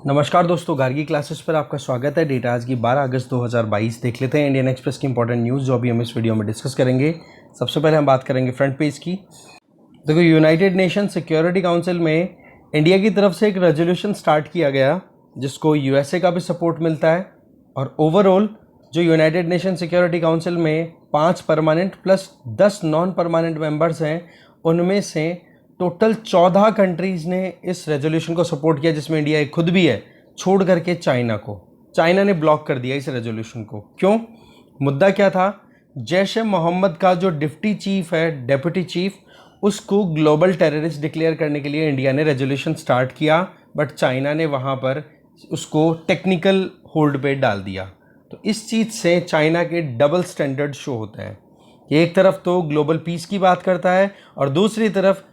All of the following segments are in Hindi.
नमस्कार दोस्तों, गार्गी क्लासेस पर आपका स्वागत है। डेट आज की 12 अगस्त 2022। देख लेते हैं इंडियन एक्सप्रेस की इंपॉर्टेंट न्यूज़ जो अभी हम इस वीडियो में डिस्कस करेंगे। सबसे पहले हम बात करेंगे फ्रंट पेज की। देखो, यूनाइटेड नेशन सिक्योरिटी काउंसिल में इंडिया की तरफ से एक रेजोल्यूशन स्टार्ट किया गया जिसको यूएसए का भी सपोर्ट मिलता है। और ओवरऑल जो यूनाइटेड नेशन सिक्योरिटी काउंसिल में 5 permanent plus 10 non permanent members हैं, उनमें से टोटल 14 कंट्रीज़ ने इस रेजोल्यूशन को सपोर्ट किया, जिसमें इंडिया एक खुद भी है, छोड़ करके चाइना ने ब्लॉक कर दिया इस रेजोल्यूशन को। क्यों? मुद्दा क्या था? जैश ए मोहम्मद का जो डेप्यूटी चीफ, उसको ग्लोबल टेररिस्ट डिक्लेयर करने के लिए इंडिया ने रेजोल्यूशन स्टार्ट किया, बट चाइना ने वहाँ पर उसको टेक्निकल होल्ड पे डाल दिया। तो इस चीज़ से चाइना के डबल स्टैंडर्ड शो होते हैं। एक तरफ तो ग्लोबल पीस की बात करता है और दूसरी तरफ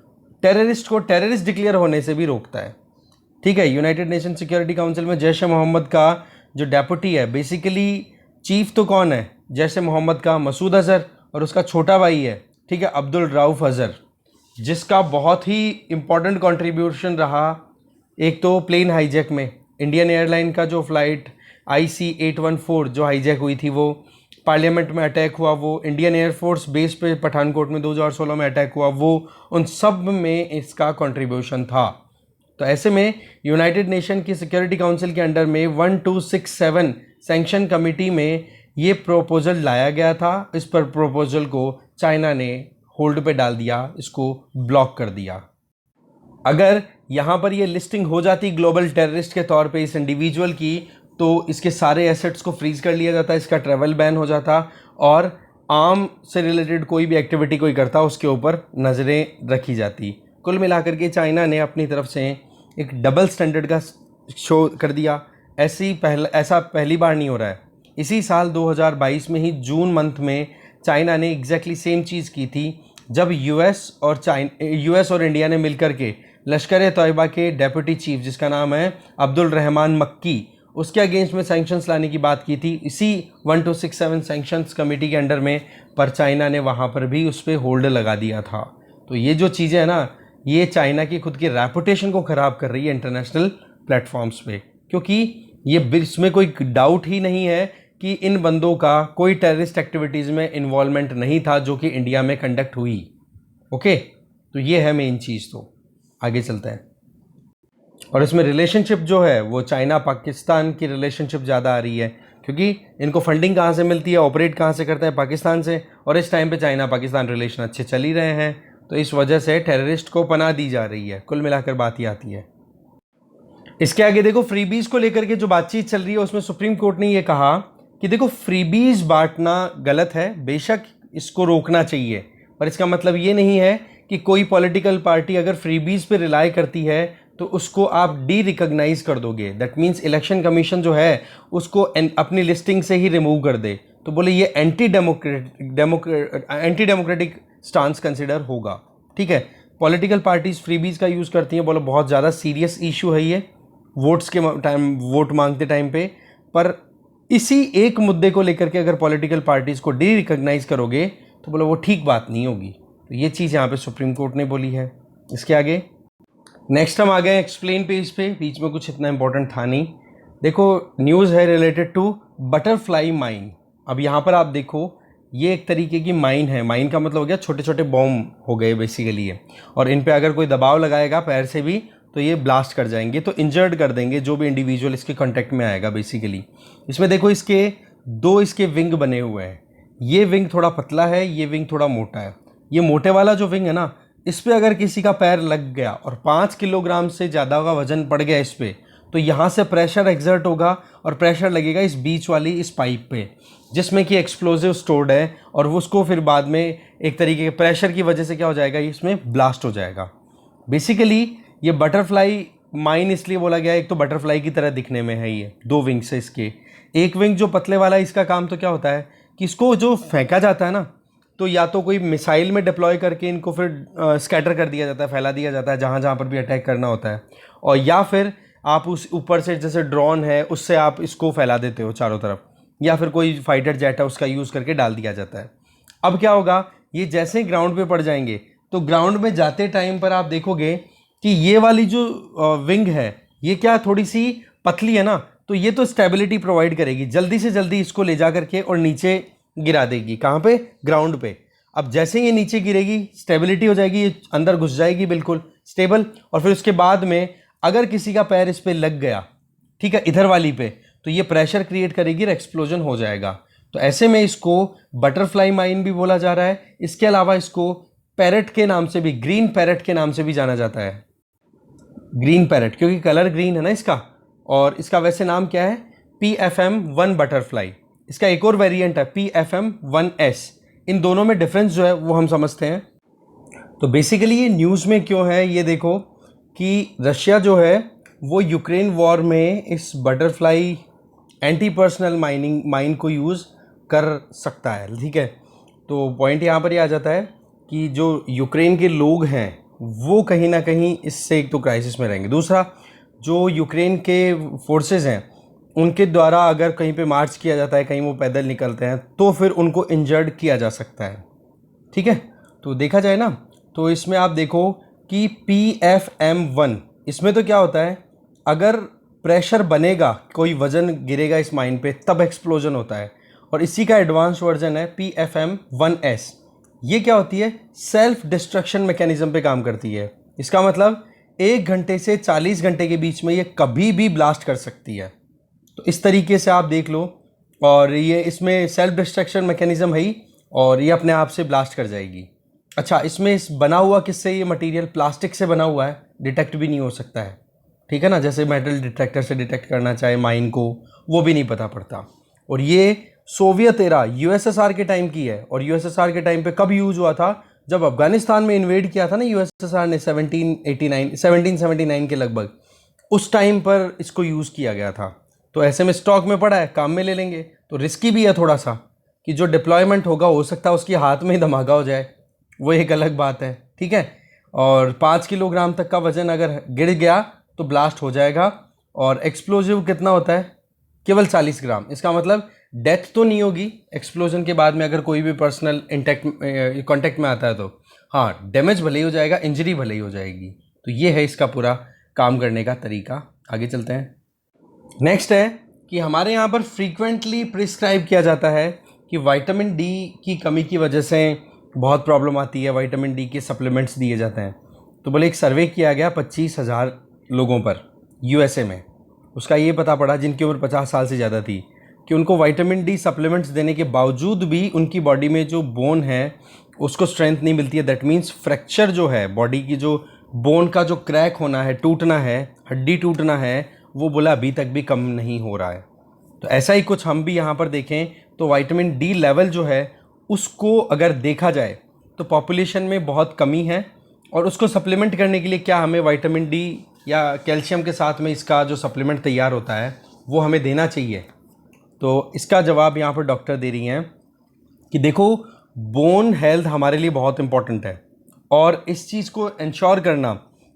टेररिस्ट को टेररिस्ट डिक्लेयर होने से भी रोकता है। ठीक है, यूनाइटेड नेशन सिक्योरिटी काउंसिल में जैश ए मोहम्मद का जो डेप्यूटी है, बेसिकली चीफ तो कौन है? जैश ए मोहम्मद का मसूद अजहर, और उसका छोटा भाई है, ठीक है, अब्दुल रऊफ अजहर, जिसका बहुत ही इंपॉर्टेंट कंट्रीब्यूशन रहा। एक तो प्लेन हाईजैक में इंडियन एयरलाइन का जो फ्लाइट IC-814 जो हाईजैक हुई थी, वो पार्लियामेंट में अटैक हुआ, वो इंडियन एयरफोर्स बेस पे पठानकोट में 2016 में अटैक हुआ, वो उन सब में इसका कंट्रीब्यूशन था। तो ऐसे में यूनाइटेड नेशन की सिक्योरिटी काउंसिल के अंडर में 1267 सैंक्शन कमेटी में ये प्रोपोजल लाया गया था। इस पर प्रोपोजल को चाइना ने होल्ड पे डाल दिया, इसको ब्लॉक कर दिया। अगर यहाँ पर ये लिस्टिंग हो जाती ग्लोबल टेररिस्ट के तौर पे इस इंडिविजुअल की, तो इसके सारे एसेट्स को फ्रीज कर लिया जाता, इसका ट्रैवल बैन हो जाता और आर्म से रिलेटेड कोई भी एक्टिविटी कोई करता उसके ऊपर नज़रें रखी जाती। कुल मिलाकर के चाइना ने अपनी तरफ से एक डबल स्टैंडर्ड का शो कर दिया। ऐसा पहली बार नहीं हो रहा है। इसी साल 2022 में ही जून मंथ में चाइना ने एग्जैक्टली सेम चीज़ की थी, जब यूएस और इंडिया ने मिलकर के लश्कर-ए-तोयबा के डेप्यूटी चीफ, जिसका नाम है अब्दुल रहमान मक्की, उसके अगेंस्ट में सैंक्शंस लाने की बात की थी इसी 1267 सैंक्शंस कमेटी के अंडर में, पर चाइना ने वहाँ पर भी उस पर होल्ड लगा दिया था। तो ये जो चीज़ें हैं ना, ये चाइना की खुद की रेपुटेशन को ख़राब कर रही है इंटरनेशनल प्लेटफॉर्म्स पे, क्योंकि ये इसमें कोई डाउट ही नहीं है कि इन बंदों का कोई टेररिस्ट एक्टिविटीज़ में इन्वॉल्वमेंट नहीं था जो कि इंडिया में कंडक्ट हुई। ओके, तो ये है मेन चीज़। तो आगे चलते हैं। और इसमें रिलेशनशिप जो है वो चाइना पाकिस्तान की रिलेशनशिप ज़्यादा आ रही है, क्योंकि इनको फंडिंग कहाँ से मिलती है, ऑपरेट कहाँ से करते हैं? पाकिस्तान से। और इस टाइम पे चाइना पाकिस्तान रिलेशन अच्छे चल ही रहे हैं, तो इस वजह से टेररिस्ट को पनाह दी जा रही है। कुल मिलाकर बात ही आती है। इसके आगे देखो, फ्रीबीज को लेकर के जो बातचीत चल रही है उसमें सुप्रीम कोर्ट ने ये कहा कि देखो, फ्रीबीज बांटना गलत है, बेशक इसको रोकना चाहिए, पर इसका मतलब ये नहीं है कि कोई पॉलिटिकल पार्टी अगर फ्रीबीज पे रिलाई करती है तो उसको आप डी रिकॉग्नाइज कर दोगे। दैट मीन्स इलेक्शन कमीशन जो है उसको अपनी लिस्टिंग से ही रिमूव कर दे। तो बोले ये एंटी डेमोक्रेटिक स्टांस कंसिडर होगा। ठीक है, पॉलिटिकल पार्टीज फ्रीबीज का यूज़ करती हैं, बोलो बहुत ज़्यादा सीरियस इशू है ये वोट्स के टाइम, वोट मांगते टाइम पे। पर इसी एक मुद्दे को लेकर के अगर पॉलिटिकल पार्टीज़ को डी रिकॉग्नाइज करोगे तो बोलो वो ठीक बात नहीं होगी। तो ये चीज़ यहाँ पे सुप्रीम कोर्ट ने बोली है। इसके आगे नेक्स्ट हम आ गए एक्सप्लेन पेज पे। बीच में कुछ इतना इंपॉर्टेंट था नहीं। देखो, न्यूज़ है रिलेटेड टू बटरफ्लाई माइन। अब यहाँ पर आप देखो, ये एक तरीके की माइन है। माइन का मतलब हो गया छोटे छोटे बॉम्ब हो गए बेसिकली ये, और इन पे अगर कोई दबाव लगाएगा पैर से भी तो ये ब्लास्ट कर जाएंगे, तो इंजर्ड कर देंगे जो भी इंडिविजुअल इसके कांटेक्ट में आएगा बेसिकली। इसमें देखो, इसके विंग बने हुए हैं। ये विंग थोड़ा पतला है, ये विंग थोड़ा मोटा है। ये मोटे वाला जो विंग है ना, इस पर अगर किसी का पैर लग गया और 5 किलोग्राम से ज़्यादा का वजन पड़ गया इस पर, तो यहाँ से प्रेशर एक्सर्ट होगा और प्रेशर लगेगा इस बीच वाली इस पाइप पे, जिसमें कि एक्सप्लोजिव स्टोर्ड है, और उसको फिर बाद में एक तरीके के प्रेशर की वजह से क्या हो जाएगा, इसमें ब्लास्ट हो जाएगा। बेसिकली ये बटरफ्लाई माइन इसलिए बोला गया है, एक तो बटरफ्लाई की तरह दिखने में है ये, 2 विंग्स है इसके। एक विंग जो पतले वाला है, इसका काम तो क्या होता है कि इसको जो फेंका जाता है ना, तो या तो कोई मिसाइल में डिप्लॉय करके इनको फिर स्कैटर कर दिया जाता है, फैला दिया जाता है जहाँ जहाँ पर भी अटैक करना होता है, और या फिर आप उस ऊपर से जैसे ड्रोन है उससे आप इसको फैला देते हो चारों तरफ, या फिर कोई फाइटर जेट है उसका यूज़ करके डाल दिया जाता है। अब क्या होगा, ये जैसे ही ग्राउंड पे पड़ जाएंगे तो ग्राउंड में जाते टाइम पर आप देखोगे कि ये वाली जो विंग है ये क्या थोड़ी सी पतली है ना, तो ये तो स्टेबिलिटी प्रोवाइड करेगी, जल्दी से जल्दी इसको ले जा करके और नीचे गिरा देगी। कहाँ पे? ग्राउंड पे। अब जैसे ये नीचे गिरेगी स्टेबिलिटी हो जाएगी, ये अंदर घुस जाएगी बिल्कुल स्टेबल, और फिर उसके बाद में अगर किसी का पैर इस पे लग गया, ठीक है, इधर वाली पे, तो ये प्रेशर क्रिएट करेगी और एक्सप्लोजन हो जाएगा। तो ऐसे में इसको बटरफ्लाई माइन भी बोला जा रहा है। इसके अलावा इसको पैरेट के नाम से भी, ग्रीन पैरेट के नाम से भी जाना जाता है। ग्रीन पैरेट क्योंकि कलर ग्रीन है ना इसका, और इसका वैसे नाम क्या है? PFM-1 butterfly. इसका एक और वेरिएंट है PFM-1S। इन दोनों में डिफरेंस जो है वो हम समझते हैं। तो बेसिकली ये न्यूज़ में क्यों है, ये देखो कि रशिया जो है वो यूक्रेन वॉर में इस बटरफ्लाई एंटी पर्सनल माइन को यूज़ कर सकता है, ठीक है। तो पॉइंट यहाँ पर ये आ जाता है कि जो यूक्रेन के लोग हैं वो कहीं ना कहीं इससे एक तो क्राइसिस में रहेंगे। दूसरा, जो यूक्रेन के फोर्सेस हैं उनके द्वारा अगर कहीं पे मार्च किया जाता है, कहीं वो पैदल निकलते हैं, तो फिर उनको इंजर्ड किया जा सकता है, ठीक है। तो देखा जाए ना, तो इसमें आप देखो कि PFM-1, इसमें तो क्या होता है, अगर प्रेशर बनेगा, कोई वजन गिरेगा इस माइन पे, तब एक्सप्लोजन होता है। और इसी का एडवांस वर्जन है PFM-1S। ये क्या होती है? सेल्फ डिस्ट्रक्शन मैकेनिज्म पे काम करती है। इसका मतलब 1 घंटे से 40 घंटे के बीच में ये कभी भी ब्लास्ट कर सकती है। तो इस तरीके से आप देख लो, और ये इसमें सेल्फ डिस्ट्रक्शन मैकेनिज्म है ही, और ये अपने आप से ब्लास्ट कर जाएगी। अच्छा, इसमें इस बना हुआ किससे? ये मटेरियल प्लास्टिक से बना हुआ है, डिटेक्ट भी नहीं हो सकता है, ठीक है ना। जैसे मेटल डिटेक्टर से डिटेक्ट करना चाहे माइन को, वो भी नहीं पता पड़ता। और ये सोवियत एरा USSR के टाइम की है, और USSR के टाइम पे कब यूज़ हुआ था? जब अफगानिस्तान में इन्वेड किया था ना USSR ने 1779 के लगभग, उस टाइम पर इसको यूज़ किया गया था। तो ऐसे में स्टॉक में पड़ा है, काम में ले लेंगे। तो रिस्की भी है थोड़ा सा कि जो डिप्लॉयमेंट होगा हो सकता है उसके हाथ में ही धमाका हो जाए, वो एक अलग बात है, ठीक है। और 5 किलोग्राम तक का वजन अगर गिर गया तो ब्लास्ट हो जाएगा। और एक्सप्लोजिव कितना होता है? केवल 40 ग्राम। इसका मतलब डेथ तो नहीं होगी एक्सप्लोजन के बाद में, अगर कोई भी पर्सनल कॉन्टेक्ट में आता है तो हाँ, डैमेज भले ही हो जाएगा, इंजरी भले ही हो जाएगी। तो ये है इसका पूरा काम करने का तरीका। आगे चलते हैं। नेक्स्ट है कि हमारे यहाँ पर फ्रीक्वेंटली प्रिस्क्राइब किया जाता है कि विटामिन डी की कमी की वजह से बहुत प्रॉब्लम आती है, विटामिन डी के सप्लीमेंट्स दिए जाते हैं। तो बोले एक सर्वे किया गया 25,000 लोगों पर USA में। उसका ये पता पड़ा, जिनकी उम्र 50 साल से ज़्यादा थी, कि उनको विटामिन डी सप्लीमेंट्स देने के बावजूद भी उनकी बॉडी में जो बोन है उसको स्ट्रेंथ नहीं मिलती है। दैट मीन्स फ्रैक्चर जो है, बॉडी की जो बोन का जो क्रैक होना है, टूटना है, हड्डी टूटना है, वो बोला अभी तक भी कम नहीं हो रहा है। तो ऐसा ही कुछ हम भी यहाँ पर देखें तो विटामिन डी लेवल जो है उसको अगर देखा जाए तो पॉपुलेशन में बहुत कमी है, और उसको सप्लीमेंट करने के लिए क्या हमें विटामिन डी या कैल्शियम के साथ में इसका जो सप्लीमेंट तैयार होता है वो हमें देना चाहिए। तो इसका जवाब यहाँ पर डॉक्टर दे रही हैं कि देखो, बोन हेल्थ हमारे लिए बहुत इंपॉर्टेंट है, और इस चीज़ को इंश्योर करना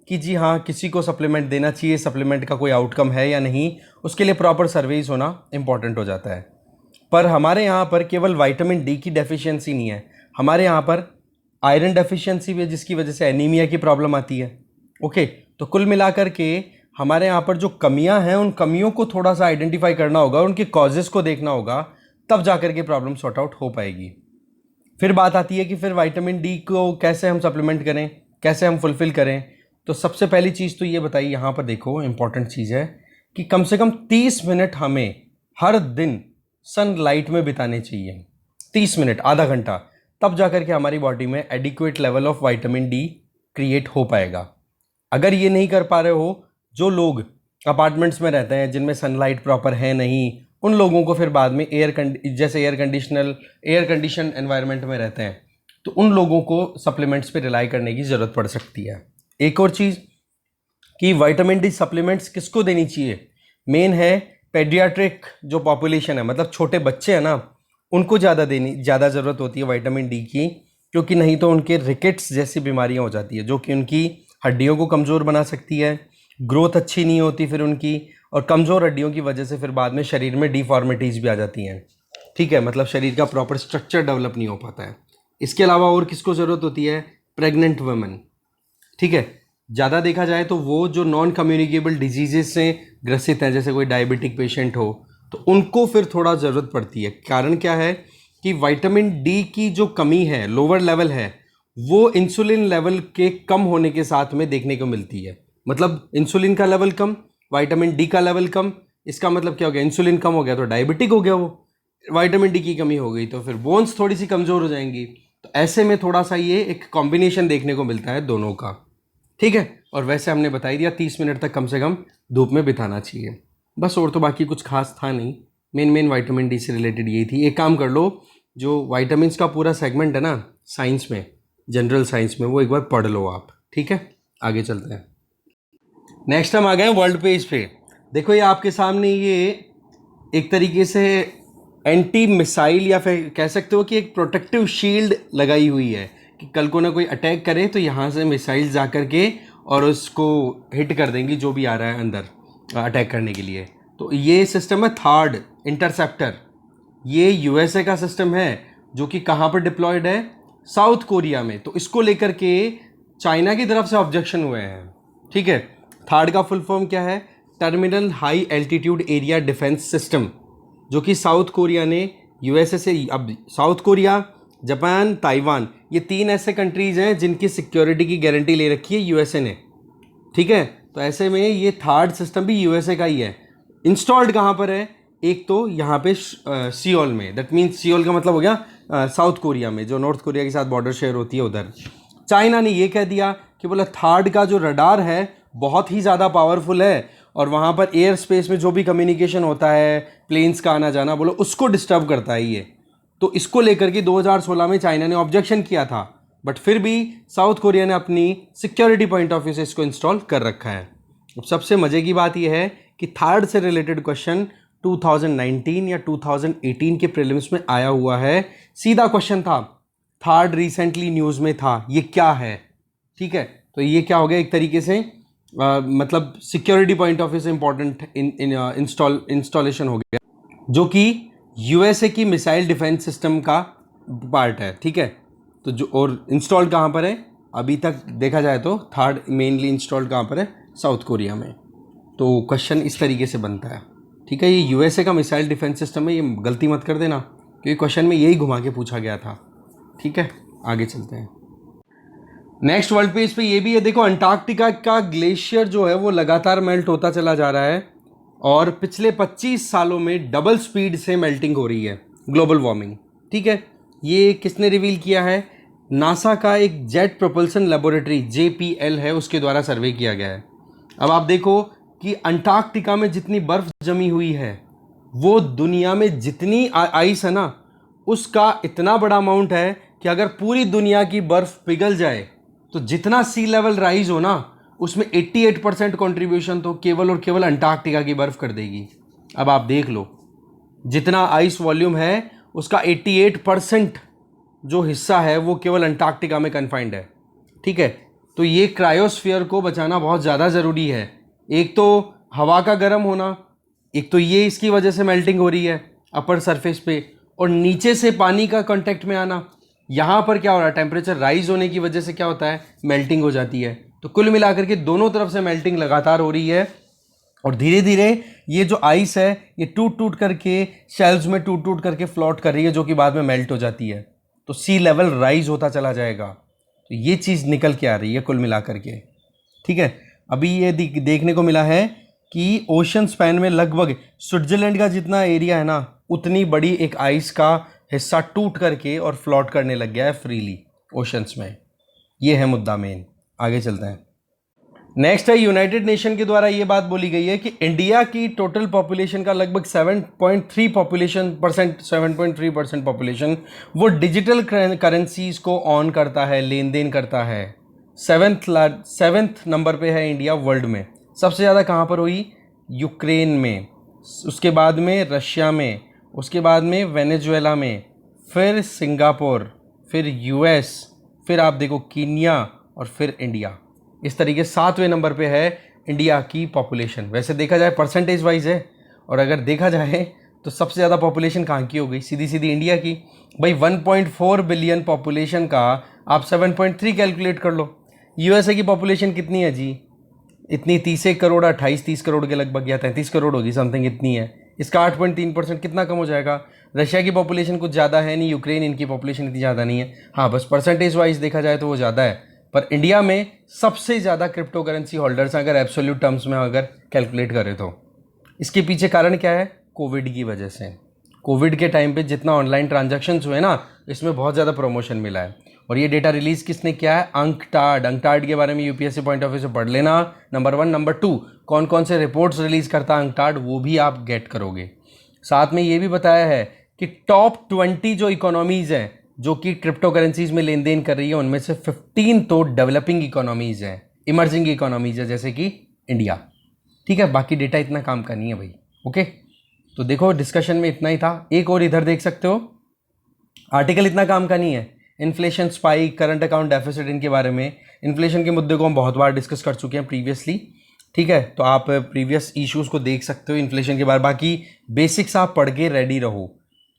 कि जी हाँ किसी को सप्लीमेंट देना चाहिए, सप्लीमेंट का कोई आउटकम है या नहीं, उसके लिए प्रॉपर सर्वेज होना इंपॉर्टेंट हो जाता है। पर हमारे यहाँ पर केवल विटामिन डी की डेफिशिएंसी नहीं है, हमारे यहाँ पर आयरन डेफिशिएंसी भी है, जिसकी वजह से एनीमिया की प्रॉब्लम आती है। ओके, तो कुल मिलाकर के हमारे यहाँ पर जो कमियां हैं उन कमियों को थोड़ा सा आइडेंटिफाई करना होगा, उनके कॉजेज़ को देखना होगा, तब जाकर के प्रॉब्लम सॉर्ट आउट हो पाएगी। फिर बात आती है कि फिर विटामिन डी को कैसे हम सप्लीमेंट करें, कैसे हम फुलफ़िल करें। तो सबसे पहली चीज़ तो ये बताइए, यहाँ पर देखो इंपॉर्टेंट चीज़ है कि कम से कम 30 मिनट हमें हर दिन सनलाइट में बिताने चाहिए। 30 मिनट, आधा घंटा, तब जाकर के हमारी बॉडी में adequate level of vitamin D create हो पाएगा। अगर ये नहीं कर पा रहे हो, जो लोग अपार्टमेंट्स में रहते हैं जिनमें सनलाइट प्रॉपर है नहीं, उन लोगों को फिर बाद में एयर कंडीशन एनवायरनमेंट में रहते हैं, तो उन लोगों को सप्लीमेंट्स पे रिलाई करने की ज़रूरत पड़ सकती है। एक और चीज़ कि विटामिन डी सप्लीमेंट्स किसको देनी चाहिए, मेन है पेडियाट्रिक जो पॉपुलेशन है, मतलब छोटे बच्चे हैं ना, उनको ज़्यादा ज़रूरत होती है विटामिन डी की, क्योंकि नहीं तो उनके रिकेट्स जैसी बीमारियां हो जाती है जो कि उनकी हड्डियों को कमज़ोर बना सकती है, ग्रोथ अच्छी नहीं होती फिर उनकी, और कमज़ोर हड्डियों की वजह से फिर बाद में शरीर में डिफॉर्मिटीज़ भी आ जाती हैं, ठीक है, मतलब शरीर का प्रॉपर स्ट्रक्चर डेवलप नहीं हो पाता है। इसके अलावा और किसको ज़रूरत होती है, प्रेग्नेंट वुमेन, ठीक है, ज़्यादा देखा जाए तो वो जो नॉन कम्युनिकेबल डिजीजेज से ग्रसित हैं, जैसे कोई डायबिटिक पेशेंट हो, तो उनको फिर थोड़ा ज़रूरत पड़ती है। कारण क्या है कि विटामिन डी की जो कमी है, लोअर लेवल है, वो इंसुलिन लेवल के कम होने के साथ में देखने को मिलती है। मतलब इंसुलिन का लेवल कम, विटामिन डी का लेवल कम, इसका मतलब क्या हो गया, इंसुलिन कम हो गया तो डायबिटिक हो गया वो, विटामिन डी की कमी हो गई तो फिर बोन्स थोड़ी सी कमज़ोर हो जाएंगी। तो ऐसे में थोड़ा सा ये एक कॉम्बिनेशन देखने को मिलता है दोनों का, ठीक है। और वैसे हमने बता ही दिया 30 मिनट तक कम से कम धूप में बिताना चाहिए, बस। और तो बाकी कुछ खास था नहीं, मेन विटामिन डी से रिलेटेड यही थी। एक काम कर लो, जो वाइटामिन का पूरा सेगमेंट है ना साइंस में, जनरल साइंस में, वो एक बार पढ़ लो आप, ठीक है। आगे चलते हैं। नेक्स्ट हम आ गए वर्ल्ड पेज पे। देखो ये आपके सामने ये एक तरीके से एंटी मिसाइल या फिर कह सकते हो कि एक प्रोटेक्टिव शील्ड लगाई हुई है कि कल को ना कोई अटैक करे तो यहाँ से मिसाइल जा कर के और उसको हिट कर देंगी जो भी आ रहा है अंदर अटैक करने के लिए। तो ये सिस्टम है थर्ड इंटरसेप्टर। ये यूएसए का सिस्टम है जो कि कहाँ पर डिप्लॉयड है, साउथ कोरिया में। तो इसको लेकर के चाइना की तरफ से ऑब्जेक्शन हुए हैं, ठीक है। थर्ड का फुल फॉर्म क्या है, terminal high altitude area defence system, जो कि साउथ कोरिया ने यूएसए से, अब साउथ कोरिया, जापान, ताइवान, ये 3 ऐसे कंट्रीज़ हैं जिनकी सिक्योरिटी की गारंटी ले रखी है यूएसए ने, ठीक है। तो ऐसे में ये थर्ड सिस्टम भी यूएसए का ही है। इंस्टॉल्ड कहाँ पर है, एक तो यहाँ पे सियोल में, दैट मीन्स सियोल का मतलब हो गया साउथ कोरिया में, जो नॉर्थ कोरिया के साथ बॉर्डर शेयर होती है उधर। चाइना ने ये कह दिया कि बोला थर्ड का जो रडार है बहुत ही ज़्यादा पावरफुल है और वहाँ पर एयर स्पेस में जो भी कम्युनिकेशन होता है, प्लेन्स का आना जाना, बोलो उसको डिस्टर्ब करता है ये। तो इसको लेकर के 2016 में चाइना ने ऑब्जेक्शन किया था, बट फिर भी साउथ कोरिया ने अपनी सिक्योरिटी पॉइंट ऑफ व्यू से इसको इंस्टॉल कर रखा है। अब सबसे मज़े की बात यह है कि थर्ड से रिलेटेड क्वेश्चन 2019 या 2018 के प्रीलिम्स में आया हुआ है। सीधा क्वेश्चन था, थर्ड रिसेंटली न्यूज़ में था, ये क्या है, ठीक है। तो ये क्या हो गया, एक तरीके से मतलब सिक्योरिटी पॉइंट ऑफ व्यू से इंपॉर्टेंट इंस्टॉलेशन हो गया, जो कि यूएसए की मिसाइल डिफेंस सिस्टम का पार्ट है, ठीक है। तो जो और इंस्टॉल्ड कहाँ पर है, अभी तक देखा जाए तो थर्ड मेनली इंस्टॉल्ड कहाँ पर है, साउथ कोरिया में। तो क्वेश्चन इस तरीके से बनता है, ठीक है। ये यूएसए का मिसाइल डिफेंस सिस्टम है, ये गलती मत कर देना क्योंकि क्वेश्चन में यही घुमा के पूछा गया था, ठीक है। आगे चलते हैं। नेक्स्ट वर्ल्ड पेज पे ये भी है, देखो अंटार्कटिका का ग्लेशियर जो है वो लगातार मेल्ट होता चला जा रहा है और पिछले 25 सालों में डबल स्पीड से मेल्टिंग हो रही है, ग्लोबल वार्मिंग, ठीक है। ये किसने रिवील किया है, नासा का एक जेट प्रोपल्सन लेबोरेटरी JPL है, उसके द्वारा सर्वे किया गया है। अब आप देखो कि अंटार्कटिका में जितनी बर्फ़ जमी हुई है वो दुनिया में जितनी आइस है ना, उसका इतना बड़ा अमाउंट है कि अगर पूरी दुनिया की बर्फ़ पिघल जाए तो जितना सी लेवल राइज हो ना, उसमें 88% कॉन्ट्रीब्यूशन तो केवल और केवल अंटार्कटिका की बर्फ़ कर देगी। अब आप देख लो, जितना आइस वॉल्यूम है उसका 88% जो हिस्सा है वो केवल अंटार्कटिका में कन्फाइंड है, ठीक है। तो ये क्रायोस्फीयर को बचाना बहुत ज़्यादा ज़रूरी है। एक तो हवा का गर्म होना, एक तो ये इसकी वजह से मेल्टिंग हो रही है अपर सरफेस पे, और नीचे से पानी का कांटेक्ट में आना, यहाँ पर क्या हो रहा है, टेम्परेचर राइज होने की वजह से क्या होता है, मेल्टिंग हो जाती है। तो कुल मिलाकर के दोनों तरफ से मेल्टिंग लगातार हो रही है और धीरे धीरे ये जो आइस है ये टूट टूट करके शेल्स में टूट टूट करके फ्लोट कर रही है, जो कि बाद में मेल्ट हो जाती है। तो सी लेवल राइज होता चला जाएगा। तो ये चीज़ निकल के आ रही है कुल मिलाकर के, ठीक है। अभी ये देखने को मिला है कि ओशन स्पैन में लगभग स्विट्जरलैंड का जितना एरिया है ना, उतनी बड़ी एक आइस का हिस्सा टूट करके और फ्लोट करने लग गया है फ्रीली ओशंस में। ये है मुद्दा मेन। आगे चलते हैं। नेक्स्ट है, यूनाइटेड नेशन के द्वारा ये बात बोली गई है कि इंडिया की टोटल पॉपुलेशन का लगभग 7.3% पॉपुलेशन वो डिजिटल करेंसीज को ऑन करता है, लेन देन करता है। सेवेंथ नंबर पे है इंडिया वर्ल्ड में। सबसे ज़्यादा कहाँ पर हुई, यूक्रेन में, उसके बाद में रशिया में, उसके बाद में वेनेजुएला में, फिर सिंगापुर, फिर US, फिर आप देखो कीनिया और फिर इंडिया। इस तरीके 7वें नंबर पे है इंडिया की पॉपुलेशन। वैसे देखा जाए परसेंटेज वाइज है, और अगर देखा जाए तो सबसे ज़्यादा पॉपुलेशन कहाँ की हो गई, सीधी सीधी इंडिया की। भाई 1.4 बिलियन पॉपुलेशन का आप 7.3 कैलकुलेट कर लो। यूएसए की पॉपुलेशन कितनी है जी? इतनी 31 करोड़, 28-30 करोड़ के लगभग, या 33 करोड़ होगी समथिंग, इतनी है। इसका 8.3% कितना कम हो जाएगा? रशिया की पॉपुलेशन कुछ ज़्यादा है नहीं, यूक्रेन इनकी पॉपुलेशन इतनी ज़्यादा नहीं है। हाँ, बस परसेंटेज वाइज देखा जाए तो वो ज़्यादा है, पर इंडिया में सबसे ज़्यादा क्रिप्टो करेंसी होल्डर्स हैं अगर एब्सोल्यूट टर्म्स में अगर कैलकुलेट करें तो। इसके पीछे कारण क्या है? कोविड की वजह से। कोविड के टाइम पे जितना ऑनलाइन ट्रांजैक्शंस हुए ना, इसमें बहुत ज़्यादा प्रमोशन मिला है। और ये डेटा रिलीज़ किसने किया है? अंकटाड के बारे में यूपीएससी पॉइंट ऑफ व्यू से पढ़ लेना, नंबर 1। नंबर 2, कौन कौन से रिपोर्ट्स रिलीज़ करता है अंकटाड, वो भी आप गेट करोगे। साथ में ये भी बताया है कि टॉप 20 जो इकोनॉमीज़ हैं जो कि क्रिप्टो करेंसीज में लेन देन कर रही है, उनमें से 15 तो डेवलपिंग इकोनॉमीज़ हैं, इमर्जिंग इकोनॉमीज़ है, जैसे कि इंडिया। ठीक है, बाकी डेटा इतना काम का नहीं है भाई। ओके, तो देखो डिस्कशन में इतना ही था। एक और इधर देख सकते हो, आर्टिकल इतना काम का नहीं है। Inflation spike, current account deficit, इनके बारे में, इन्फ्लेशन के मुद्दे को हम बहुत बार डिस्कस कर चुके हैं प्रीवियसली। ठीक है, तो आप प्रीवियस इश्यूज़ को देख सकते हो इन्फ्लेशन के बारे। बाकी बेसिक्स आप पढ़ के रेडी रहो,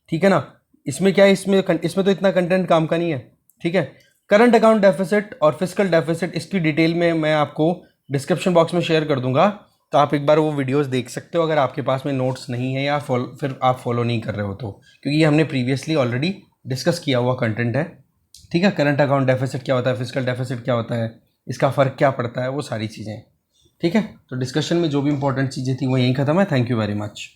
ठीक है ना। इसमें क्या है, इसमें तो इतना कंटेंट काम का नहीं है। ठीक है, करंट अकाउंट डेफिसिट और फिस्कल डेफिसिट, इसकी डिटेल में मैं आपको डिस्क्रिप्शन बॉक्स में शेयर कर दूंगा, तो आप एक बार वो वीडियोस देख सकते हो अगर आपके पास में नोट्स नहीं है या फिर आप फॉलो नहीं कर रहे हो तो, क्योंकि ये हमने प्रीवियसली ऑलरेडी डिस्कस किया हुआ कंटेंट है। ठीक है, करंट अकाउंट डेफिसिट क्या होता है, फिस्कल डेफिसिट क्या होता है, इसका फ़र्क क्या पड़ता है, वो सारी चीज़ें। ठीक है, तो डिस्कशन में जो भी इंपॉर्टेंट चीज़ें थी वो यहीं ख़त्म है। Thank you very much.